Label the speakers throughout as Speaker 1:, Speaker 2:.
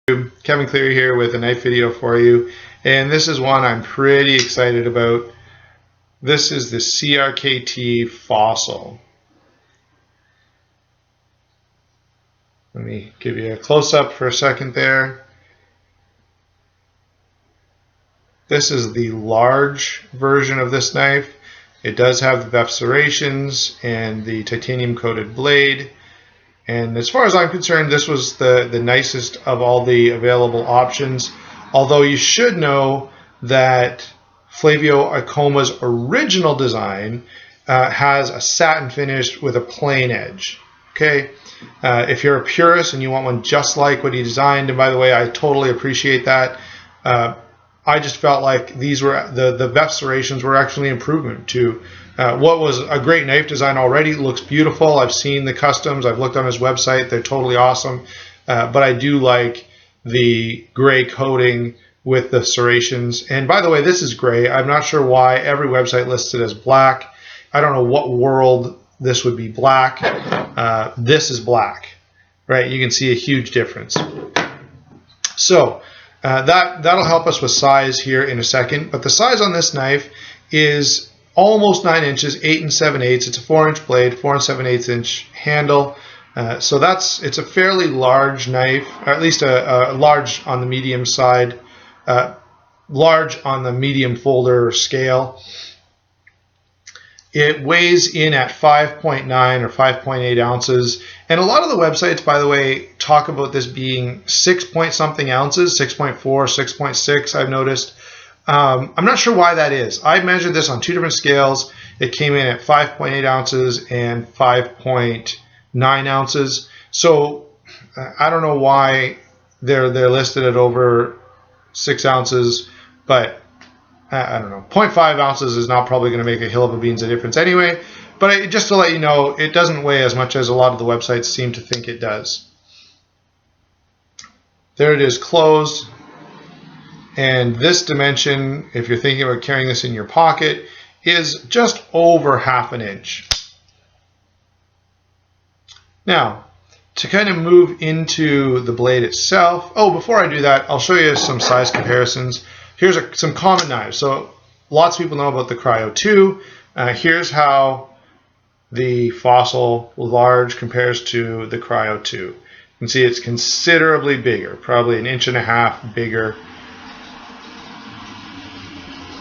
Speaker 1: Kevin Cleary here with a knife video for you, and this is one I'm pretty excited about. This is the CRKT Fossil. Let me give you a close-up for a second there. This is the large version of this knife. It does have the VEF serrations and the titanium coated blade. And as far as I'm concerned, this was the nicest of all the available options. Although you should know that Flavio Acoma's original design has a satin finish with a plain edge. Okay, if you're a purist and you want one just like what he designed, and by the way, I totally appreciate that. I just felt like these were the VEF serrations were actually an improvement to what was a great knife design already. It looks beautiful. I've seen the customs. I've looked on his website. They're totally awesome. But I do like the gray coating with the serrations. And by the way, this is gray. I'm not sure why every website lists it as black. I don't know what world this would be black. This is black, right? You can see a huge difference. So that'll help us with size here in a second. But the size on this knife is almost 9 inches, 8 7/8. It's a 4-inch blade, 4 7/8 inch handle. So it's a fairly large knife, or at least a large on the medium side, large on the medium folder scale. It weighs in at 5.9 or 5.8 ounces. And a lot of the websites, by the way, talk about this being 6 point something ounces, 6.4, 6.6, I've noticed. I'm not sure why that is. I measured this on 2 different scales. It came in at 5.8 ounces and 5.9 ounces. So I don't know why they're listed at over 6 ounces, but I don't know. 0.5 ounces is not probably going to make a hill of beans of difference anyway. But just to let you know, it doesn't weigh as much as a lot of the websites seem to think it does. There it is closed. And this dimension, if you're thinking about carrying this in your pocket, is just over 1/2 inch. Now, to kind of move into the blade itself, before I do that, I'll show you some size comparisons. Here's some common knives. So lots of people know about the Cryo 2. Here's how the Fossil large compares to the Cryo 2. You can see it's considerably bigger, probably 1.5 inches bigger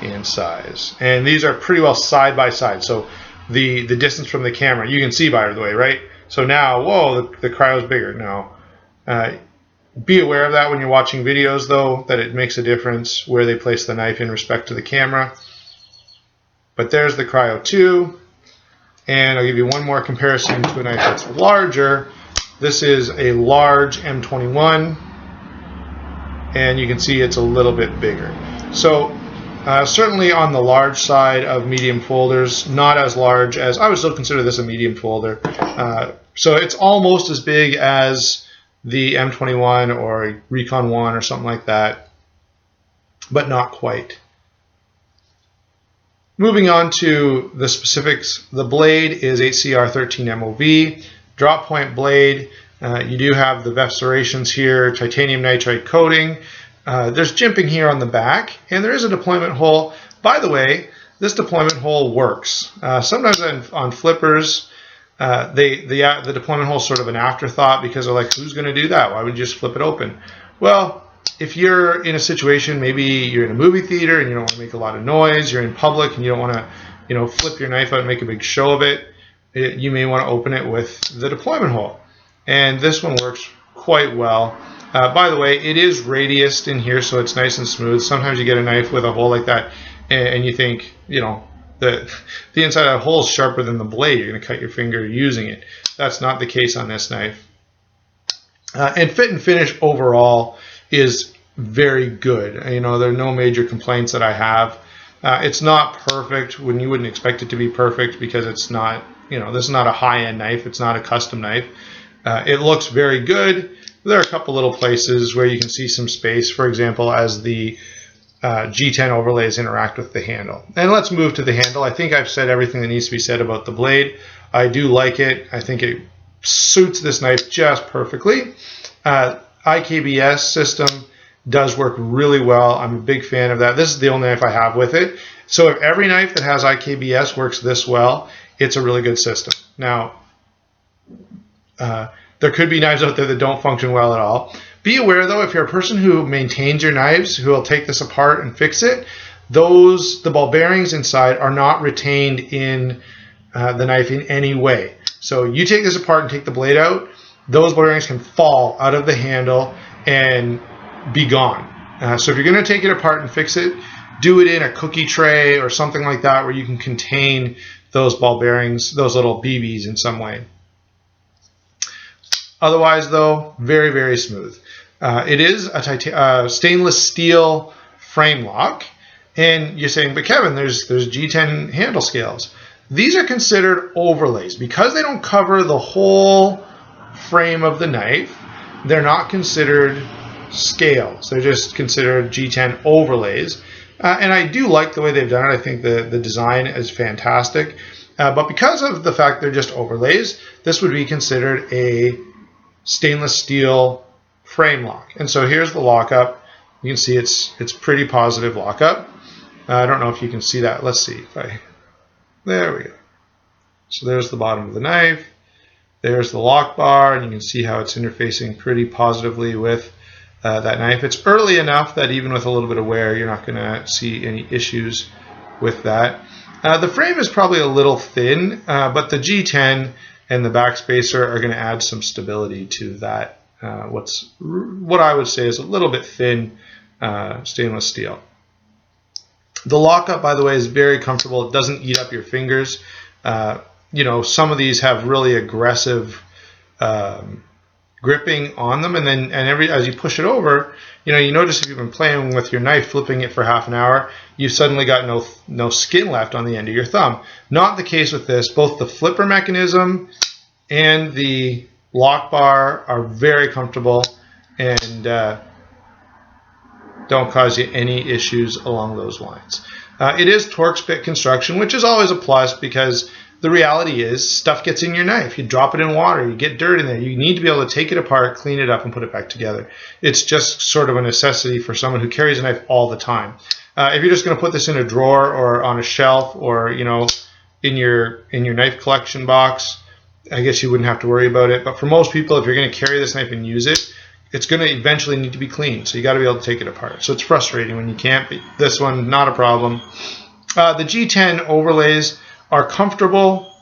Speaker 1: in size. And these are pretty well side by side. So the distance from the camera, you can see, by the way, right? So now, whoa, the Cryo's bigger. Now, be aware of that when you're watching videos, though, that it makes a difference where they place the knife in respect to the camera. But there's the Cryo 2. And I'll give you one more comparison to a knife that's larger. This is a large M21. And you can see it's a little bit bigger. So certainly on the large side of medium folders, not as large as, I would still consider this a medium folder. So it's almost as big as the M21 or a Recon 1 or something like that, but not quite. Moving on to the specifics, the blade is HCR13 MOV, drop point blade. You do have the VEF serrations here, titanium nitride coating. There's jimping here on the back, and there is a deployment hole. By the way, this deployment hole works. Sometimes on flippers, the deployment hole is sort of an afterthought because they're like, who's going to do that? Why would you just flip it open? Well, if you're in a situation, maybe you're in a movie theater and you don't want to make a lot of noise, you're in public and you don't want to, flip your knife out and make a big show of it, you may want to open it with the deployment hole. And this one works quite well. By the way, it is radiused in here, so it's nice and smooth. Sometimes you get a knife with a hole like that and you think, the inside of the hole is sharper than the blade. You're going to cut your finger using it. That's not the case on this knife. And fit and finish overall is very good. There are no major complaints that I have. It's not perfect when you wouldn't expect it to be perfect because it's not, this is not a high-end knife. It's not a custom knife. It looks very good. There are a couple little places where you can see some space, for example, as the G10 overlays interact with the handle. And let's move to the handle. I think I've said everything that needs to be said about the blade. I do like it. I think it suits this knife just perfectly. IKBS system does work really well. I'm a big fan of that. This is the only knife I have with it. So if every knife that has IKBS works this well, it's a really good system. Now, there could be knives out there that don't function well at all. Be aware though, if you're a person who maintains your knives, who will take this apart and fix it, the ball bearings inside are not retained in the knife in any way. So you take this apart and take the blade out, those ball bearings can fall out of the handle and be gone. So if you're going to take it apart and fix it, do it in a cookie tray or something like that where you can contain those ball bearings, those little BBs in some way. Otherwise though, very, very smooth. It is a stainless steel frame lock. And you're saying, but Kevin, there's G10 handle scales. These are considered overlays. Because they don't cover the whole frame of the knife, they're not considered scales. They're just considered G10 overlays. And I do like the way they've done it. I think the design is fantastic. But because of the fact they're just overlays, this would be considered a stainless steel frame lock. And so here's the lockup. You can see it's pretty positive lockup. I don't know if you can see that. Let's see if there we go. So there's the bottom of the knife. There's the lock bar, and you can see how it's interfacing pretty positively with that knife. It's early enough that even with a little bit of wear, you're not going to see any issues with that. The frame is probably a little thin, but the G10 and the backspacer are going to add some stability to that. What I would say is a little bit thin stainless steel. The lockup, by the way, is very comfortable. It doesn't eat up your fingers. You know, some of these have really aggressive gripping on them, and as you push it over, you know, you notice if you've been playing with your knife, flipping it for half an hour, you've suddenly got no skin left on the end of your thumb. Not the case with this. Both the flipper mechanism and the lock bar are very comfortable and don't cause you any issues along those lines. It is Torx bit construction, which is always a plus because the reality is stuff gets in your knife. You drop it in water, you get dirt in there. You need to be able to take it apart, clean it up, and put it back together. It's just sort of a necessity for someone who carries a knife all the time. If you're just going to put this in a drawer or on a shelf or, you know, in your knife collection box, I guess you wouldn't have to worry about it. But for most people, if you're going to carry this knife and use it, it's going to eventually need to be cleaned. So you got to be able to take it apart. So it's frustrating when you can't. But this one, not a problem. The G10 overlays are comfortable.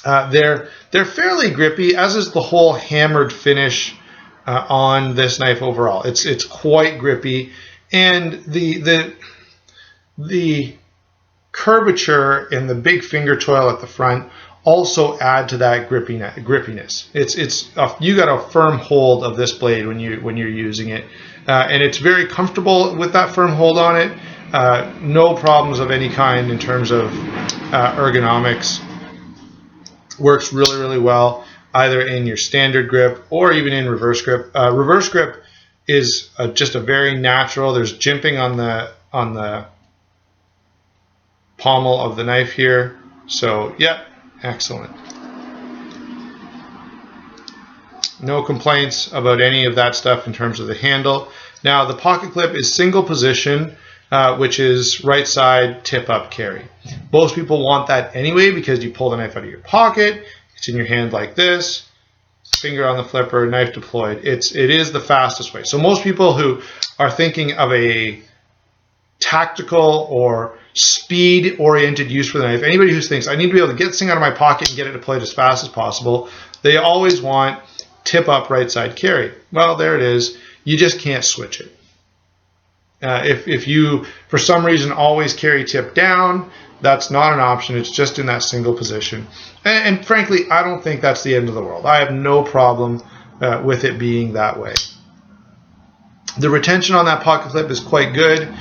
Speaker 1: They're fairly grippy, as is the whole hammered finish on this knife overall. It's quite grippy, and the curvature and the big finger choil at the front also add to that grippiness. You got a firm hold of this blade when you're using it, and it's very comfortable with that firm hold on it. No problems of any kind in terms of ergonomics. Works really, really well either in your standard grip or even in reverse grip. Reverse grip is just a very natural. There's jimping on the pommel of the knife here. So yeah, excellent. No complaints about any of that stuff in terms of the handle. Now the pocket clip is single position, which is right side tip up carry. Most people want that anyway because you pull the knife out of your pocket, it's in your hand like this, finger on the flipper, knife deployed. It is the fastest way. So most people who are thinking of a tactical or speed oriented use for the knife, anybody who thinks I need to be able to get this thing out of my pocket and get it deployed as fast as possible, they always want tip up right side carry. Well, there it is. You just can't switch it. If you, for some reason, always carry tip down, that's not an option. It's just in that single position. And frankly, I don't think that's the end of the world. I have no problem with it being that way. The retention on that pocket clip is quite good.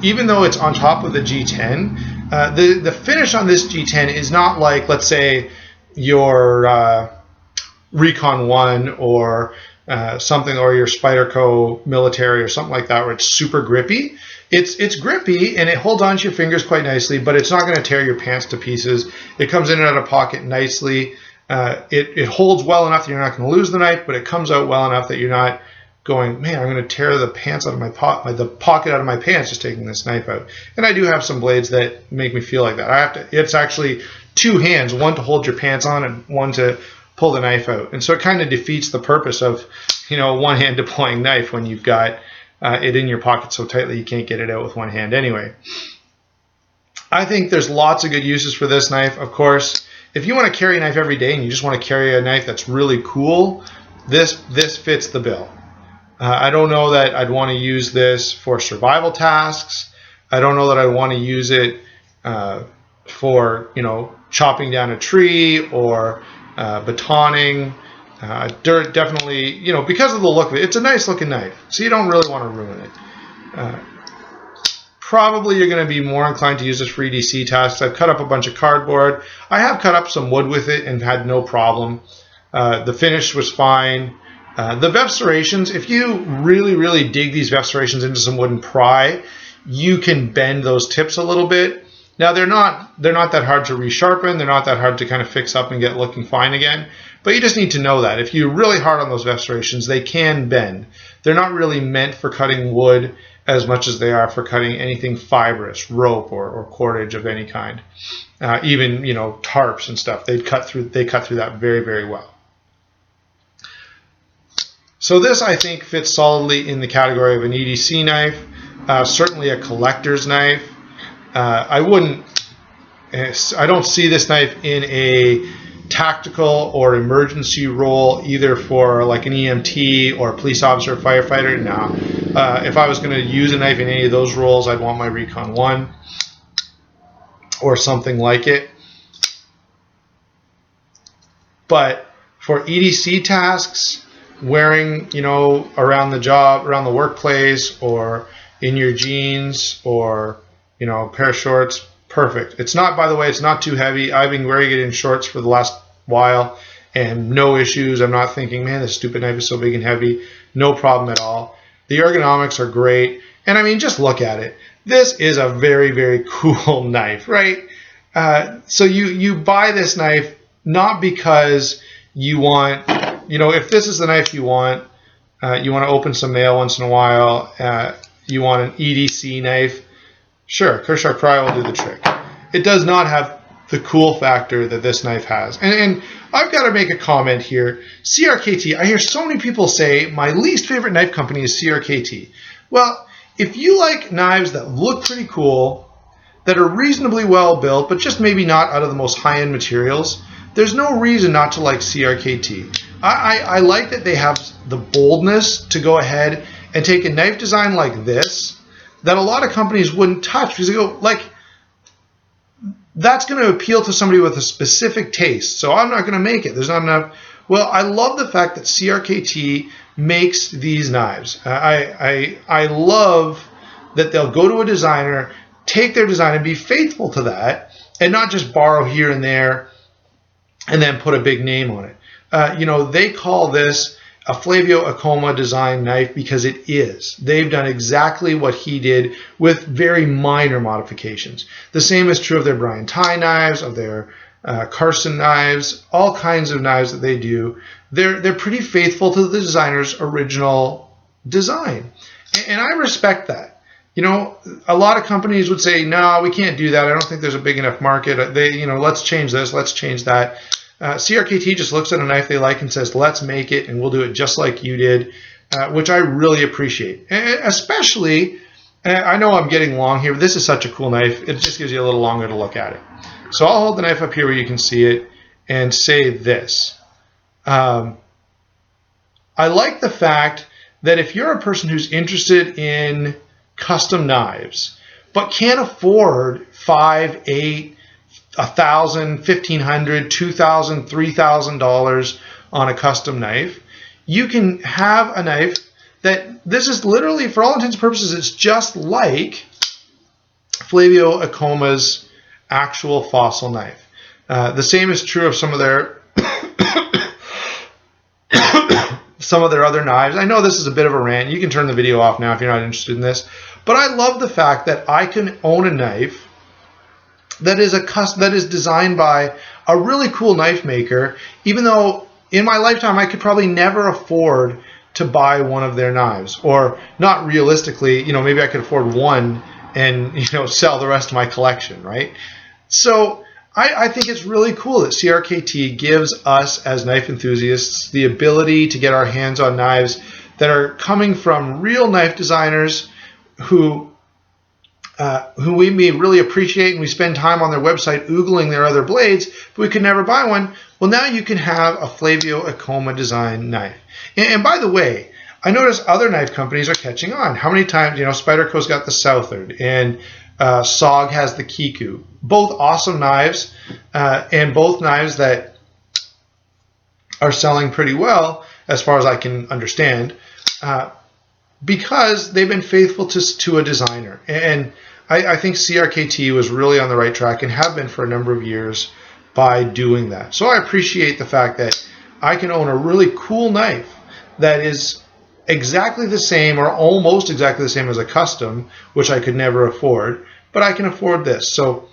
Speaker 1: Even though it's on top of the G10, the finish on this G10 is not like, let's say, your Recon 1 or something, or your Spyderco military or something like that, where it's super grippy. It's grippy and it holds onto your fingers quite nicely, but it's not going to tear your pants to pieces. It comes in and out of pocket nicely. It holds well enough that you're not going to lose the knife, but it comes out well enough that you're not going, man, I'm going to tear the pants out of the pocket out of my pants just taking this knife out. And I do have some blades that make me feel like that. It's actually two hands, one to hold your pants on and one to pull the knife out. And so it kind of defeats the purpose of, one hand deploying knife when you've got it in your pocket so tightly you can't get it out with one hand anyway. I think there's lots of good uses for this knife. Of course, if you want to carry a knife every day and you just want to carry a knife that's really cool, this fits the bill. I don't know that I'd want to use this for survival tasks. I don't know that I want to use it for, chopping down a tree or batoning. Dirt, definitely, because of the look of it. It's a nice looking knife, so you don't really want to ruin it. Probably you're going to be more inclined to use this for EDC tasks. I've cut up a bunch of cardboard. I have cut up some wood with it and had no problem. The finish was fine. The VEF serrations, if you really, really dig these VEF serrations into some wooden pry, you can bend those tips a little bit. Now they're not that hard to resharpen. They're not that hard to kind of fix up and get looking fine again. But you just need to know that if you're really hard on those VEF serrations, they can bend. They're not really meant for cutting wood as much as they are for cutting anything fibrous, rope or cordage of any kind. Even tarps and stuff, they cut through that very, very well. So this, I think, fits solidly in the category of an EDC knife, certainly a collector's knife. I don't see this knife in a tactical or emergency role, either for like an EMT or a police officer or firefighter. No. If I was going to use a knife in any of those roles, I'd want my Recon 1 or something like it. But for EDC tasks, wearing, around the job, around the workplace, or in your jeans, or, a pair of shorts, perfect. It's not, by the way, it's not too heavy. I've been wearing it in shorts for the last while, and no issues. I'm not thinking, man, this stupid knife is so big and heavy. No problem at all. The ergonomics are great. And I mean, just look at it. This is a very, very cool knife, right? So you buy this knife not because you want, if this is the knife you want to open some mail once in a while, you want an EDC knife, sure, Kershaw Cryo will do the trick. It does not have the cool factor that this knife has. And I've got to make a comment here. CRKT, I hear so many people say my least favorite knife company is CRKT. Well, if you like knives that look pretty cool, that are reasonably well built, but just maybe not out of the most high-end materials, there's no reason not to like CRKT. I like that they have the boldness to go ahead and take a knife design like this that a lot of companies wouldn't touch, because they go, like, that's going to appeal to somebody with a specific taste, so I'm not going to make it. There's not enough. Well, I love the fact that CRKT makes these knives. I love that they'll go to a designer, take their design and be faithful to that, and not just borrow here and there and then put a big name on it. They call this a Flavio Acoma design knife because it is. They've done exactly what he did with very minor modifications. The same is true of their Brian Ty knives, of their Carson knives, all kinds of knives that they do. They're pretty faithful to the designer's original design. And I respect that. A lot of companies would say, no, we can't do that. I don't think there's a big enough market. Let's change this, let's change that. CRKT just looks at a knife they like and says, let's make it, and we'll do it just like you did, which I really appreciate. And especially, I know I'm getting long here, but this is such a cool knife. It just gives you a little longer to look at it. So I'll hold the knife up here where you can see it and say this. I like the fact that if you're a person who's interested in custom knives, but can't afford $5,000, $8,000, $1,000, $1,500, $2,000, $3,000 on a custom knife, you can have a knife that this is literally, for all intents and purposes, it's just like Flavio Acoma's actual Fossil knife. The same is true of some of their other knives. I know this is a bit of a rant. You can turn the video off now if you're not interested in this. But I love the fact that I can own a knife that is designed by a really cool knife maker, even though in my lifetime I could probably never afford to buy one of their knives, or not realistically, maybe I could afford one and, sell the rest of my collection, right? So I think it's really cool that CRKT gives us as knife enthusiasts the ability to get our hands on knives that are coming from real knife designers who we may really appreciate, and we spend time on their website oogling their other blades, but we could never buy one. Well, now you can have a Flavio Acoma design knife. And by the way, I notice other knife companies are catching on. How many times, Spyderco's got the Southard, and SOG has the Kiku. Both awesome knives, and both knives that are selling pretty well, as far as I can understand, because they've been faithful to a designer. And I think CRKT was really on the right track and have been for a number of years by doing that. So I appreciate the fact that I can own a really cool knife that is exactly the same or almost exactly the same as a custom, which I could never afford, but I can afford this. So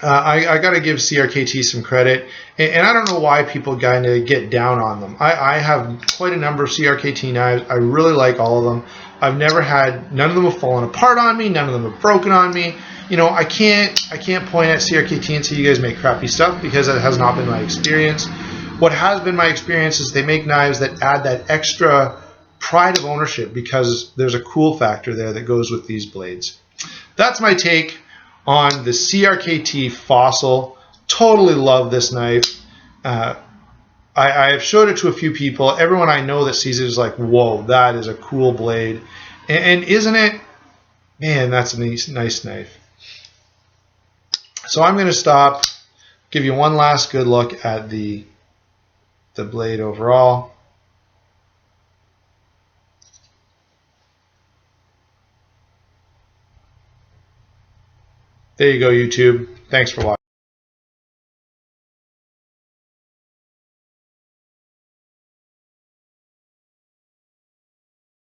Speaker 1: I got to give CRKT some credit, and I don't know why people kind of get down on them. I have quite a number of CRKT knives. I really like all of them. I've never had, none of them have fallen apart on me. None of them have broken on me. I can't point at CRKT and say you guys make crappy stuff, because that has not been my experience. What has been my experience is they make knives that add that extra pride of ownership, because there's a cool factor there that goes with these blades. That's my take on the CRKT Fossil. Totally love this knife. I have showed it to a few people. Everyone I know that sees it is like, whoa, that is a cool blade. And isn't it? Man, that's a nice knife. So I'm going to stop, give you one last good look at the blade overall. There you go, YouTube. Thanks for watching.